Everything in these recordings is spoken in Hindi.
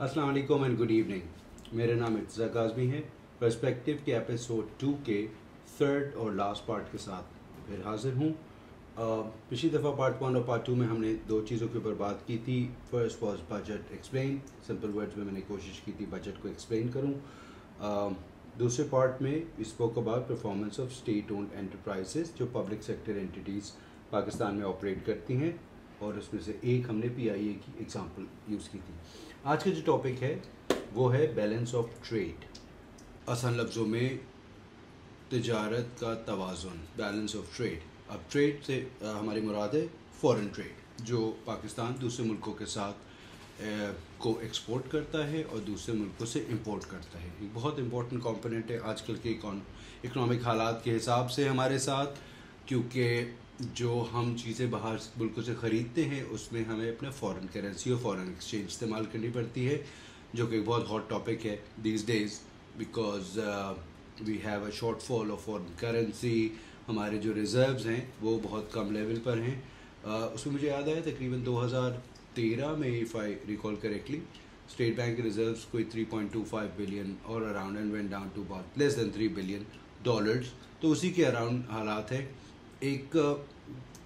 अस्सलाम वालेकुम एंड गुड इवनिंग। मेरा नाम इर्तज़ा काज़मी है। पर्सपेक्टिव के एपिसोड 2 के थर्ड और लास्ट पार्ट के साथ फिर हाज़िर हूँ। पिछली दफ़ा पार्ट 1 और पार्ट 2 में हमने दो चीज़ों के ऊपर बात की थी। First was budget explain. Simple words में मैंने कोशिश की थी बजट को एक्सप्लेन करूँ। दूसरे पार्ट में we spoke about performance of state owned enterprises जो पब्लिक सेक्टर एंटिटीज़ पाकिस्तान में ऑपरेट करती हैं, और उसमें से एक हमने PIA की एग्जांपल यूज़ की थी। आज का जो टॉपिक है वो है बैलेंस ऑफ ट्रेड। आसान लफ्ज़ों में तिजारत का तवाज़ुन, बैलेंस ऑफ ट्रेड। अब ट्रेड से हमारी मुराद है फॉरेन ट्रेड, जो पाकिस्तान दूसरे मुल्कों के साथ को एक्सपोर्ट करता है और दूसरे मुल्कों से इंपोर्ट करता है। एक बहुत इंपॉर्टेंट कंपोनेंट है आजकल के इकोनॉमिक हालात के हिसाब से हमारे साथ, क्योंकि जो हम चीज़ें बाहर मुल्कों से ख़रीदते हैं उसमें हमें अपने फ़ॉरेन करेंसी और फ़ॉरेन एक्सचेंज इस्तेमाल करनी पड़ती है, जो कि एक बहुत हॉट टॉपिक है these days, because we have a shortfall of foreign currency. हमारे जो रिज़र्व्स हैं वो बहुत कम लेवल पर हैं। उसमें मुझे याद आया तकरीबन 2013 में, if I recall correctly, State Bank के रिज़र्व्स कोई 3.25 बिलियन और around and went down to about less than $3 billion. तो उसी के अराउंड हालात है। एक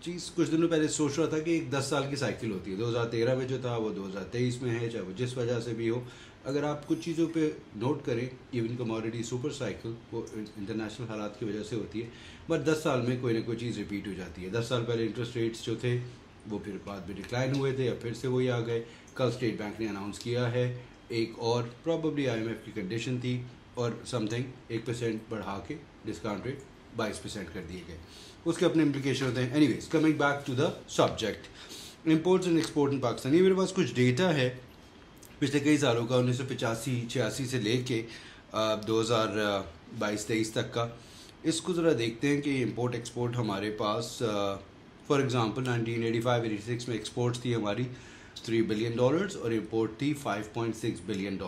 चीज़ कुछ दिनों पहले सोच रहा था कि एक 10 साल की साइकिल होती है। 2013 में जो था वो 2023 में है, चाहे वो जिस वजह से भी हो। अगर आप कुछ चीज़ों पे नोट करें, इवन कमोडिटी सुपर साइकिल वो इंटरनेशनल हालात की वजह से होती है, बट 10 साल में कोई ना कोई चीज़ रिपीट हो जाती है। 10 साल पहले इंटरेस्ट रेट्स जो थे वो फिर बाद में डिक्लाइन हुए थे, अब फिर से वही आ गए। कल स्टेट बैंक ने अनाउंस किया है एक और, प्रॉबली IMF की कंडीशन थी, और समथिंग 1% बढ़ा के डिस्काउंट रेट 22% कर दिए गए। उसके अपने इम्प्लीकेशन होते हैं। Anyways, coming back to the subject, imports and export in Pakistan. ये मेरे पास कुछ डेटा है पिछले कई सालों का, 1985-86 से लेके 2022-23 तक का। इसको ज़रा देखते हैं कि इंपोर्ट एक्सपोर्ट हमारे पास, फॉर एग्ज़ाम्पल 1985-86 में एक्सपोर्ट्स थी हमारी $3 बिलियन और इंपोर्ट थी $5.6 बिलियन।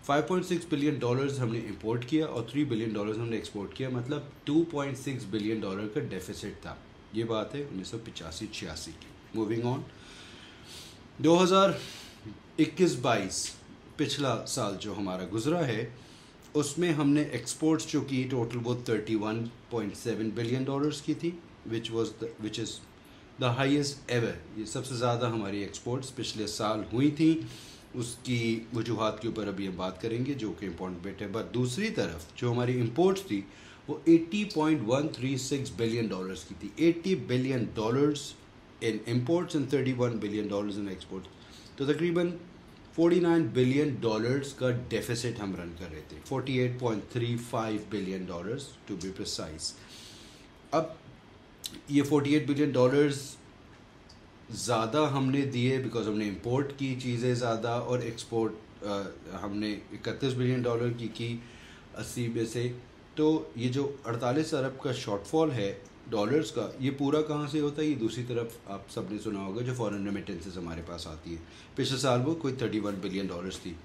$5.6 बिलियन हमने इंपोर्ट किया और $3 बिलियन हमने एक्सपोर्ट किया, मतलब $2.6 बिलियन का डेफिसिट था। ये बात है 1985-86 की। मूविंग ऑन, 2021-22 पिछला साल जो हमारा गुजरा है, उसमें हमने एक्सपोर्ट्स जो की टोटल वो $31.7 बिलियन की थी, which is the highest ever. ये सबसे ज़्यादा हमारी एक्सपोर्ट्स पिछले साल हुई थी। उसकी वजूहात के ऊपर अभी हम बात करेंगे, जो कि इम्पोर्टेंट बिट है। बट दूसरी तरफ जो हमारी इंपोर्ट्स थी वो $80.136 बिलियन की थी। $80 billion in imports and $31 billion in exports. तो तकरीबन $49 बिलियन का डेफिसिट हम रन कर रहे थे, $48.35 बिलियन टू बी प्रिसाइज। अब ये $48 बिलियन ज़्यादा हमने दिए बिकॉज हमने इंपोर्ट की चीज़ें ज़्यादा, और एक्सपोर्ट हमने $31 बिलियन की 80 में से। तो ये जो 48 अरब का शॉर्टफॉल है डॉलर्स का, ये पूरा कहाँ से होता है? ये दूसरी तरफ आप सबने सुना होगा जो फॉरेन रेमिटेंसेस हमारे पास आती है। पिछले साल वो कोई $31 बिलियन थी।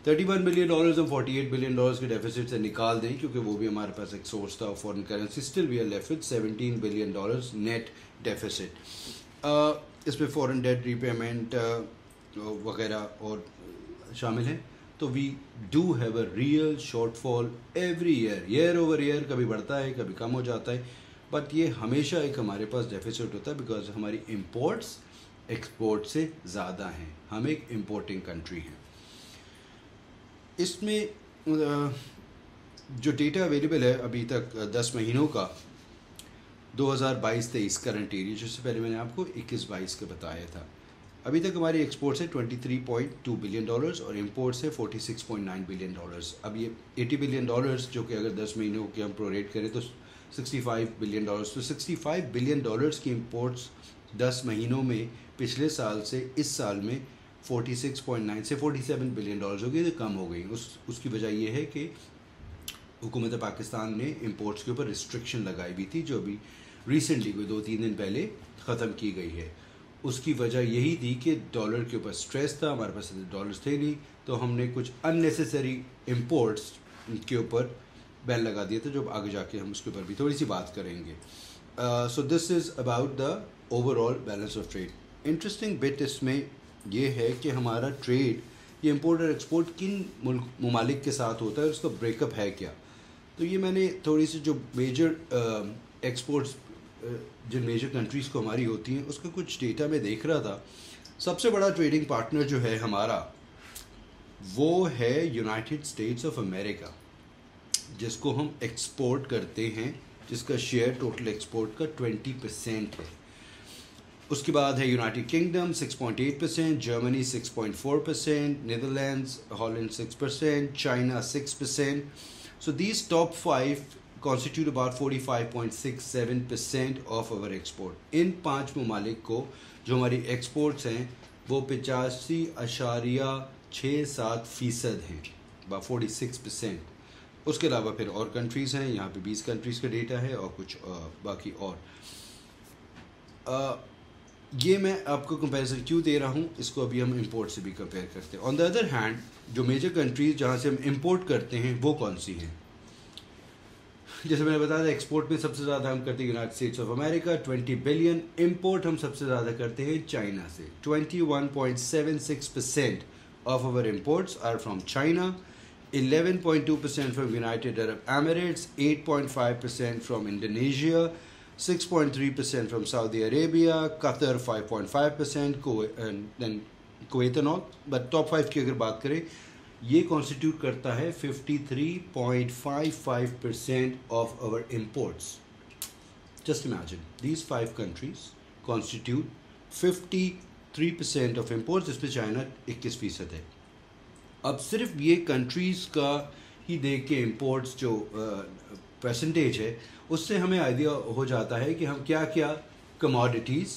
$31 बिलियन और $48 बिलियन के डेफिसिट से निकाल दें, क्योंकि वो भी हमारे पास एक सोर्स था foreign currency. Still we are left with $17 billion net deficit. इसमें फॉरेन डेट रीपेमेंट वगैरह और शामिल हैं। तो we do have a real shortfall every year over year. कभी बढ़ता है, कभी कम हो जाता है, बट ये हमेशा एक हमारे पास डेफिसिट होता है बिकॉज हमारी इंपोर्ट्स एक्सपोर्ट से ज़्यादा हैं। हम एक इम्पोर्टिंग कंट्री हैं। इसमें जो डेटा अवेलेबल है अभी तक 10 महीनों का, 2022-23 करंट ईयर, जिससे पहले मैंने आपको 21-22 का बताया था। अभी तक हमारी एक्सपोर्ट्स है $23.2 बिलियन और इंपोर्ट्स है $46.9 बिलियन। अब ये $80 बिलियन जो कि अगर 10 महीनों के हम प्रोरेट करें तो $65 बिलियन। तो $65 बिलियन की इंपोर्ट्स 10 महीनों में पिछले साल से इस साल में 46.9 से 47 बिलियन हो गई, तो कम हो गई। उसकी वजह यह है कि हुकूमत पाकिस्तान ने इंपोर्ट्स के ऊपर रिस्ट्रिक्शन लगाई भी थी, जो अभी रिसेंटली कोई 2-3 दिन पहले ख़त्म की गई है। उसकी वजह यही थी कि डॉलर के ऊपर स्ट्रेस था, हमारे पास डॉलर्स थे नहीं, तो हमने कुछ अननेसेसरी इंपोर्ट्स के ऊपर बैन लगा दिया था, जो आगे जाके हम उसके ऊपर भी थोड़ी सी बात करेंगे। So this is about the overall balance of trade. Interesting bit इसमें यह है कि हमारा ट्रेड ये इम्पोर्ट और एक्सपोर्ट किन ममालिक के साथ होता है और उसका ब्रेकअप है क्या। तो ये मैंने थोड़ी सी जो मेजर एक्सपोर्ट्स जिन मेजर कंट्रीज़ को हमारी होती हैं उसका कुछ डेटा में देख रहा था। सबसे बड़ा ट्रेडिंग पार्टनर जो है हमारा वो है यूनाइटेड स्टेट्स ऑफ अमेरिका, जिसको हम एक्सपोर्ट करते हैं, जिसका शेयर टोटल एक्सपोर्ट का 20% है। उसके बाद है United kingdom 6.8%, Germany 6.4%, Netherlands, Holland 6%, China 6%. So these top 5 constitute about 45.67% of our export. इन 5 ममालिक को जो हमारी एक्सपोर्ट्स हैं वो 85.67% हैं, about 46%. उसके अलावा फिर और कंट्रीज़ हैं, यहाँ पे 20 कंट्रीज़ का डेटा है और कुछ बाकी और। ये मैं आपको कंपैरिजन क्यों दे रहा हूँ, इसको अभी हम इंपोर्ट से भी कंपेयर करते हैं। ऑन द अदर हैंड जो मेजर कंट्रीज़ जहाँ से हम इंपोर्ट करते हैं वो कौन सी हैं, जैसे मैंने बताया था एक्सपोर्ट में सबसे ज़्यादा हम करते हैं United States of America 20 billion, import हम सबसे ज़्यादा करते हैं चाइना से 21.76% of our imports are from China, 11.2% from United Arab Emirates, 8.5% from Indonesia, 6.3% from Saudi Arabia, Qatar 5.5%, Kuwait and all. But top 5 की अगर बात करें ये कॉन्स्टिट्यूट करता है 53.55% of our imports. Just imagine these 5 countries constitute 53% of imports, जिसमें चाइना 21% है। अब सिर्फ ये कंट्रीज़ का ही देख के इंपोर्ट्स जो परसेंटेज है उससे हमें आइडिया हो जाता है कि हम क्या क्या कमोडिटीज़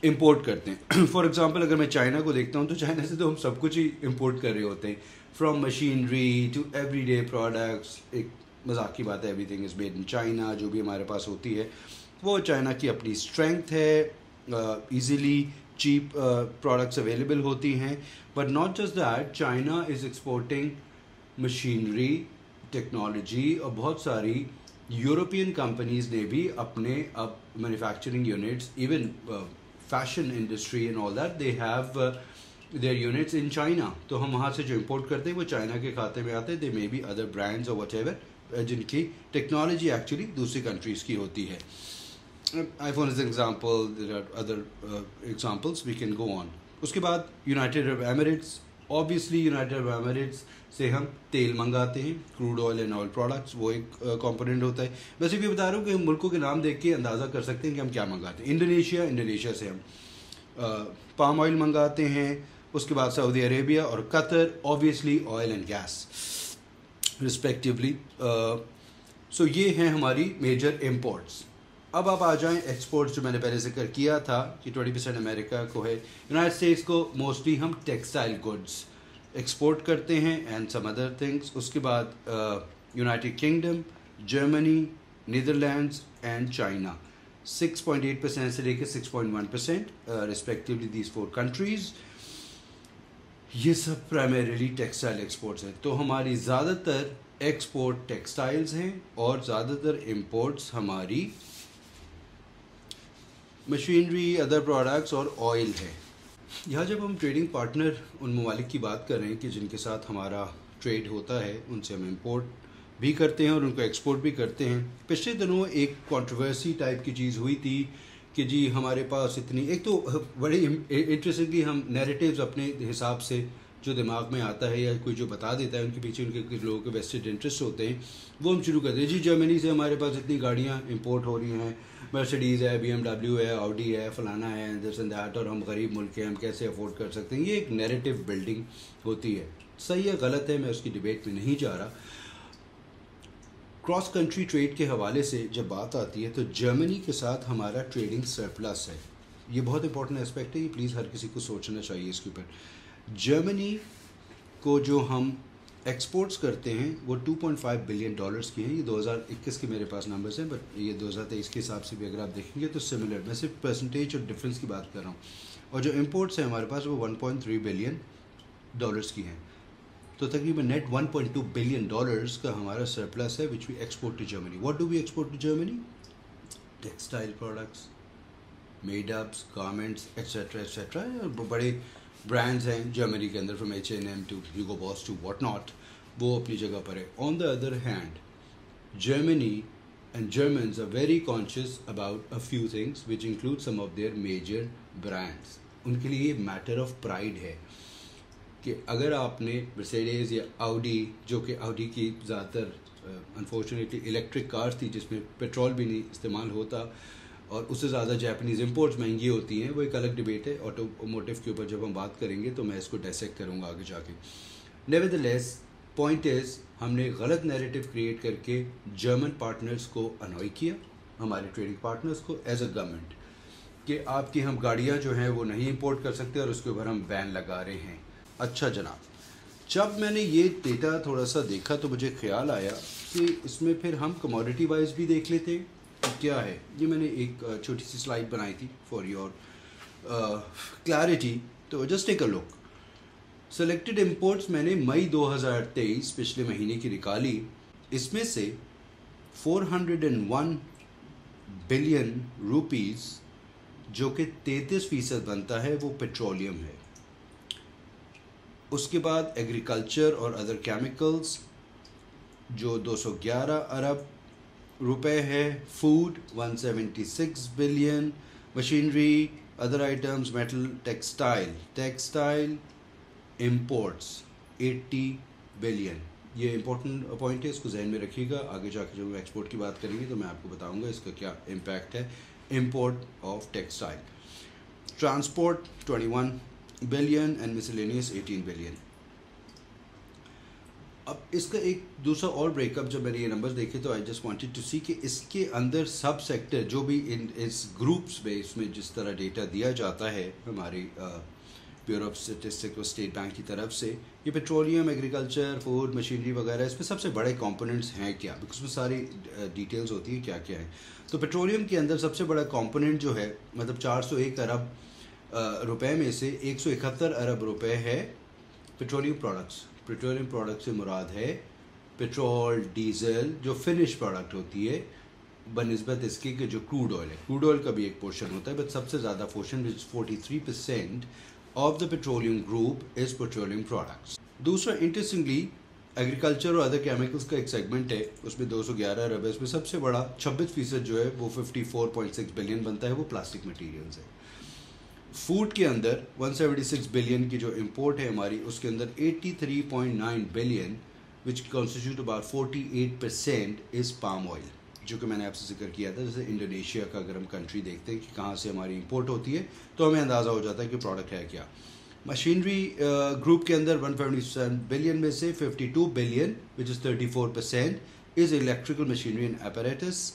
इंपोर्ट करते हैं। फॉर एग्जांपल अगर मैं चाइना को देखता हूँ तो चाइना से तो हम सब कुछ ही इंपोर्ट कर रहे होते हैं, from machinery to everyday products. एक मजाक की बात है, everything is made in China. जो भी हमारे पास होती है वो चाइना की अपनी स्ट्रेंथ है, ईज़िली चीप प्रोडक्ट्स अवेलेबल होती हैं। But not just that, China is exporting machinery, technology, और बहुत सारी यूरोपियन कंपनीज़ ने भी अपने अब manufacturing units, even fashion industry and all that, they have their units in China. तो हम वहाँ से जो इंपोर्ट करते हैं वो चाइना के खाते में आते हैं। They may be other brands और व्हाटएवर जिनकी टेक्नोलॉजी एक्चुअली दूसरी कंट्रीज़ की होती है। IPhone is example, there are other examples we can go on. उसके बाद United Arab Emirates, obviously United Arab Emirates से हम तेल मंगाते हैं, crude oil and oil products, वो एक कंपोनेंट होता है। वैसे भी बता रहा हूँ कि हम मुल्कों के नाम देख के अंदाज़ा कर सकते हैं कि हम क्या मंगाते हैं। इंडोनेशिया से हम पाम ऑयल मंगाते हैं। उसके बाद सऊदी अरेबिया और Qatar, obviously oil and gas respectively. So ये हैं हमारी मेजर इम्पोर्ट्स। अब आप आ जाएं एक्सपोर्ट्स, जो मैंने पहले जिक्र किया था कि 20% अमेरिका को है। यूनाइटेड स्टेट्स को मोस्टली हम टेक्सटाइल गुड्स एक्सपोर्ट करते हैं एंड सम अदर थिंग्स। उसके बाद United kingdom, Germany, Netherlands and China 6.8% से लेकर 6.1% रिस्पेक्टिवली, दीज 4 कंट्रीज़। ये सब प्राइमरीली टेक्सटाइल एक्सपोर्ट्स हैं। तो हमारी ज़्यादातर एक्सपोर्ट टेक्सटाइल्स हैं और ज़्यादातर इंपोर्ट्स हमारी मशीनरी, अदर प्रोडक्ट्स और ऑयल है। यहाँ जब हम ट्रेडिंग पार्टनर उन ममालिक की बात कर रहे हैं कि जिनके साथ हमारा ट्रेड होता है, उनसे हम इंपोर्ट भी करते हैं और उनको एक्सपोर्ट भी करते हैं। पिछले दिनों एक कंट्रोवर्सी टाइप की चीज़ हुई थी कि जी हमारे पास इतनी, एक तो बड़ी इंटरेस्टिंगली हम नैरेटिव्स अपने हिसाब से जो दिमाग में आता है या कोई जो बता देता है, उनके पीछे उनके कुछ लोगों के वेस्टेड इंटरेस्ट होते हैं, वो हम शुरू करते हैं। जी जर्मनी से हमारे पास इतनी गाड़ियाँ इंपोर्ट हो रही हैं, मर्सिडीज़ है, BMW है, ऑडी है, फलाना है, दिस एंड दैट, और हम गरीब मुल्क हैं, हम कैसे अफोर्ड कर सकते हैं। ये एक नैरेटिव बिल्डिंग होती है। सही है गलत है, मैं उसकी डिबेट में नहीं जा रहा। क्रॉस कंट्री ट्रेड के हवाले से जब बात आती है तो जर्मनी के साथ हमारा ट्रेडिंग सरप्लस है। ये बहुत इंपॉर्टेंट एस्पेक्ट है, ये प्लीज़ हर किसी को सोचना चाहिए इसके ऊपर। जर्मनी को जो हम एक्सपोर्ट्स करते हैं वो 2.5 बिलियन डॉलर्स की हैं। ये 2021 के मेरे पास नंबर्स हैं, बट ये 2023 के हिसाब से भी अगर आप देखेंगे तो सिमिलर। मैं सिर्फ परसेंटेज और डिफरेंस की बात कर रहा हूँ। और जो इंपोर्ट्स हैं हमारे पास वो 1.3 बिलियन डॉलर्स की हैं। तो तकरीबन नेट 1.2 बिलियन डॉलर्स का हमारा सरप्लस है which we export to Germany. What do we export to Germany? Textile products, made ups, garments etcetera etcetera. बड़े ब्रांड्स हैं जर्मनी के अंदर, from H&M to Hugo Boss to what not, वो अपनी जगह पर है. On the other hand Germany and Germans are very conscious about a few things which include some of their major brands. उनके लिए मैटर ऑफ प्राइड है कि अगर आपने मर्सिडीज या ऑडी, जो कि ऑडी की ज़्यादातर अनफॉर्चुनेटली इलेक्ट्रिक कार्स थी जिसमें पेट्रोल भी नहीं इस्तेमाल होता, और उससे ज़्यादा जापानीज़ इंपोर्ट्स महंगी होती हैं, वो एक अलग डिबेट है. ऑटोमोटिव के ऊपर जब हम बात करेंगे तो मैं इसको डायसेक्ट करूँगा आगे जाके. नेवरदलेस पॉइंट इज़, हमने गलत नैरेटिव क्रिएट करके जर्मन पार्टनर्स को अनॉय किया, हमारे ट्रेडिंग पार्टनर्स को एज अ गवर्नमेंट, कि आपकी हम गाड़ियाँ जो हैं वो नहीं इंपोर्ट कर सकते और उसके ऊपर हम बैन लगा रहे हैं. अच्छा जनाब, जब मैंने ये डेटा थोड़ा सा देखा तो मुझे ख्याल आया कि इसमें फिर हम कमोडिटी वाइज भी देख लेते हैं कि क्या है. ये मैंने एक छोटी सी स्लाइड बनाई थी फॉर योर क्लैरिटी, तो just take a look. Selected imports मैंने मई 2023 पिछले महीने की निकाली. इसमें से 401 बिलियन रुपीस, जो कि 33% बनता है, वो पेट्रोलियम है. उसके बाद एग्रीकल्चर और अदर केमिकल्स जो 211 अरब रुपए है. Food 176 billion. Machinery, other items, metal, textile imports 80 billion. ये इंपॉर्टेंट पॉइंट है, इसको जहन में रखिएगा. आगे जाकर जब हम एक्सपोर्ट की बात करेंगे तो मैं आपको बताऊंगा इसका क्या इम्पैक्ट है. Import of textile. Transport 21 billion and miscellaneous 18 billion. अब इसका एक दूसरा और ब्रेकअप जब मैंने ये नंबर्स देखे तो आई जस्ट वांटेड टू सी कि इसके अंदर सब सेक्टर जो भी इस ग्रुप्स में इसमें जिस तरह डेटा दिया जाता है हमारी ब्यूरो ऑफ स्टेटिस्टिक्स और स्टेट बैंक की तरफ से, ये पेट्रोलियम, एग्रीकल्चर, फूड, मशीनरी वगैरह, इसमें सबसे बड़े कंपोनेंट्स हैं क्या, बिकॉज उसमें सारी डिटेल्स होती है क्या क्या है. तो पेट्रोलियम के अंदर सबसे बड़ा कंपोनेंट जो है, मतलब 401 अरब रुपए में से 171 अरब रुपए है पेट्रोलियम प्रोडक्ट्स. पेट्रोलियम प्रोडक्ट से मुराद है पेट्रोल, डीजल, जो फिनिश प्रोडक्ट होती है बनिस्बत इसके कि जो क्रूड ऑयल है. क्रूड ऑयल का भी एक पोर्शन होता है, बट सबसे ज़्यादा portion which 43% of the petroleum group is petroleum products. दूसरा, इंटरेस्टिंगली, एग्रीकल्चर और अदर केमिकल्स का एक सेगमेंट है, उसमें 211 अरब है. इसमें सबसे बड़ा 26% जो है वो 54.6 बिलियन बनता है, वो प्लास्टिक मटीरियल्स है. फूड के अंदर 176 बिलियन की जो इंपोर्ट है हमारी, उसके अंदर 83.9 billion which constitute about 48% is palm oil, जो कि मैंने आपसे जिक्र किया था. जैसे इंडोनेशिया का अगर हम कंट्री देखते हैं कि कहाँ से हमारी इंपोर्ट होती है तो हमें अंदाज़ा हो जाता है कि प्रोडक्ट है क्या. मशीनरी ग्रुप के अंदर 157 बिलियन में से 52 billion which is 34% is electrical machinery and apparatus.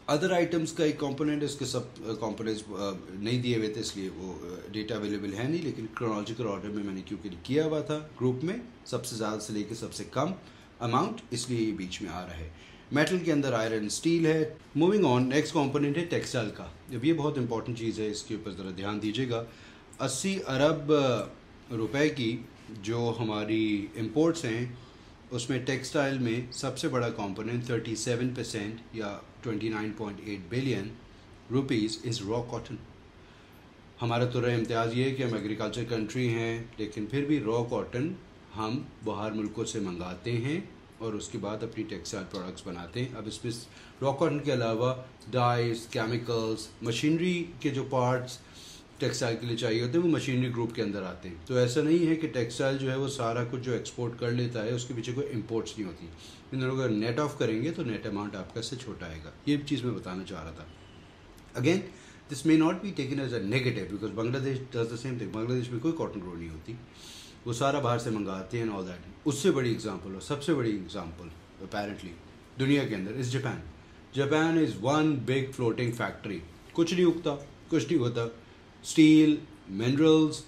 Other items का एक कंपोनेंट है, इसके सब कंपोनेंट्स नहीं दिए हुए थे इसलिए वो डेटा अवेलेबल है नहीं, लेकिन क्रोनोलॉजिकल ऑर्डर में मैंने क्योंकि किया हुआ था ग्रुप में सबसे ज़्यादा से लेकर सबसे कम अमाउंट, इसलिए ये बीच में आ रहा है. मेटल के अंदर आयरन, स्टील है. मूविंग ऑन, नेक्स्ट कंपोनेंट है टेक्सटाइल का. अब ये बहुत इंपॉर्टेंट चीज़ है, इसके ऊपर ज़रा ध्यान दीजिएगा. 80 अरब रुपए की जो हमारी इंपोर्ट्स हैं, उसमें टेक्सटाइल में सबसे बड़ा कंपोनेंट 37% या 29.8 billion rupees is raw cotton. हमारा तो इम्तियाज़ ये है कि हम एग्रीकल्चर कंट्री हैं, लेकिन फिर भी रॉ कॉटन हम बाहर मुल्कों से मंगाते हैं और उसके बाद अपनी टेक्सटाइल प्रोडक्ट्स बनाते हैं. अब इसमें रॉ कॉटन के अलावा डाइस, केमिकल्स, मशीनरी के जो पार्ट्स टेक्सटाइल के लिए चाहिए होते हैं वो मशीनरी ग्रुप के अंदर आते हैं. तो ऐसा नहीं है कि टेक्सटाइल जो है वो सारा कुछ जो एक्सपोर्ट कर लेता है उसके पीछे कोई इंपोर्ट्स नहीं होती. इन दोनों का नेट ऑफ करेंगे तो नेट अमाउंट आपका इससे छोटा आएगा. ये चीज़ मैं बताना चाह रहा था. Again, this may not be taken as a negative because Bangladesh does the same thing. Bangladesh में कोई कॉटन ग्रो नहीं होती, वो सारा बाहर से मंगाते हैं ऑल दैट. उससे बड़ी एग्जांपल और सबसे बड़ी एग्जांपल अपेरेंटली दुनिया के अंदर is Japan. Japan is one big floating factory. कुछ नहीं उगता, कुछ नहीं होता. Steel, minerals,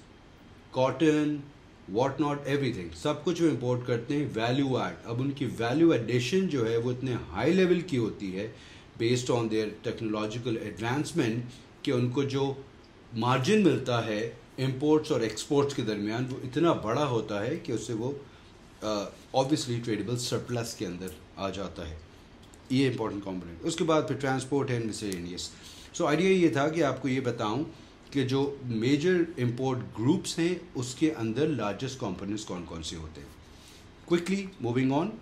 cotton, what not, everything, सब कुछ वो इम्पोर्ट करते हैं. वैल्यू ऐड, अब उनकी वैल्यू एडिशन जो है वो इतने हाई लेवल की होती है based on their technological advancement कि उनको जो मार्जिन मिलता है इंपोर्ट्स और एक्सपोर्ट्स के दरमियान वो इतना बड़ा होता है कि उससे वो ऑब्वियसली ट्रेडेबल सरप्लस के अंदर आ जाता है. ये इंपॉर्टेंट कंपोनेंट. उसके बाद फिर transport and miscellaneous. So idea ये था कि आपको ये बताऊं कि जो मेजर इंपोर्ट ग्रुप्स हैं उसके अंदर लार्जेस्ट कंपोनेंट्स कौन कौन से होते हैं। Quickly moving on,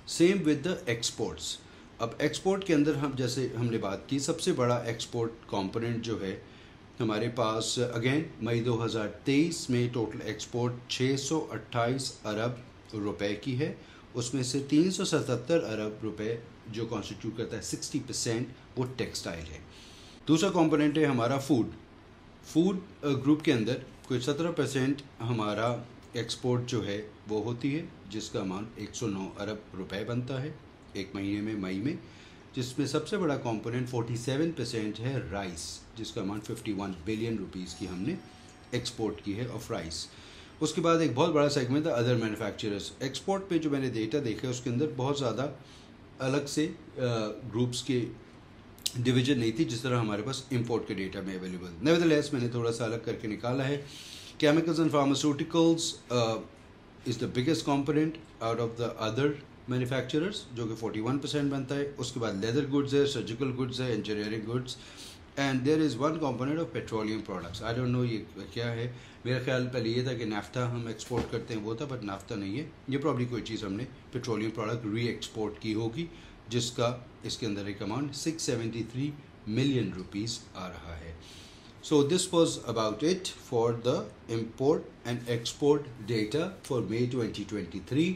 same with the exports. अब एक्सपोर्ट के अंदर हम जैसे हमने बात की, सबसे बड़ा एक्सपोर्ट कंपोनेंट जो है हमारे पास अगेन मई 2023 में टोटल एक्सपोर्ट 628 अरब रुपए की है। उसमें से 377 अरब रुपए जो कॉन्स्टिट्यूट करता है 60% वो टेक्सटाइल है। दूसरा कंपोनेंट है हमारा फूड ग्रुप के अंदर कोई 17% हमारा एक्सपोर्ट जो है वो होती है, जिसका अमाउंट 109 अरब रुपए बनता है एक महीने में, मई में, जिसमें सबसे बड़ा कंपोनेंट 47% है राइस, जिसका अमाउंट 51 बिलियन रुपीस की हमने एक्सपोर्ट की है ऑफ राइस। उसके बाद एक बहुत बड़ा सेगमेंट है अदर मैन्युफैक्चरर्स। एक्सपोर्ट पे जो मैंने डेटा देखा है उसके अंदर बहुत ज़्यादा अलग से ग्रुप्स के डिवीजन नहीं थी जिस तरह हमारे पास इंपोर्ट के डेटा में अवेलेबल। नेवरदलेस मैंने थोड़ा सा अलग करके निकाला है। Chemicals and pharmaceuticals is the biggest component out of the other manufacturers जो कि 41% बनता है। उसके बाद लेदर गुड्स है, सर्जिकल गुड्स है, engineering goods, and there is one component of petroleum products. I don't know ये क्या है, मेरा ख्याल पहले ये था कि नाफ्ता हम एक्सपोर्ट करते हैं वो था, बट नाफ्ता नहीं है, ये प्रॉब्ली कोई चीज़ हमने पेट्रोलियम प्रोडक्ट री एक्सपोर्ट की होगी, जिसका इसके अंदर एक अमाउंट 673 मिलियन रुपीज़ आ रहा है। So this was about it for the import and export data for May 2023।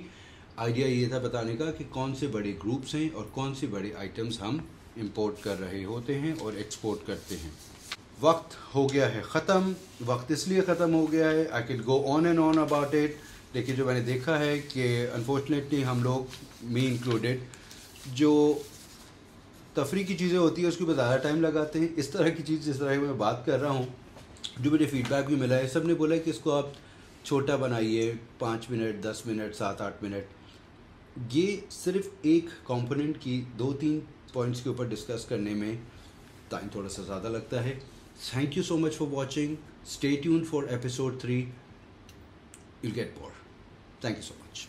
Idea ये था बताने का कि कौन से बड़े ग्रुप्स हैं और कौन से बड़े आइटम्स हम इंपोर्ट कर रहे होते हैं और एक्सपोर्ट करते हैं। वक्त हो गया है ख़त्म। वक्त इसलिए ख़त्म हो गया है, I can go on and on about it, लेकिन जो मैंने देखा है कि अनफॉर्चुनेटली हम लोग, मी इंक्लूडेड, जो तफरी की चीज़ें होती है उसके ऊपर ज़्यादा टाइम लगाते हैं। इस तरह की चीज़ जिस तरह की मैं बात कर रहा हूँ, जो मुझे फीडबैक भी मिला है, सब ने बोला है कि इसको आप छोटा बनाइए, 5 मिनट, 10 मिनट, 7-8 मिनट। ये सिर्फ एक कंपोनेंट की 2-3 पॉइंट्स के ऊपर डिस्कस करने में टाइम थोड़ा सा ज़्यादा लगता है। Thank you so much for watching. Stay tuned for episode 3, you'll get more. Thank you so much.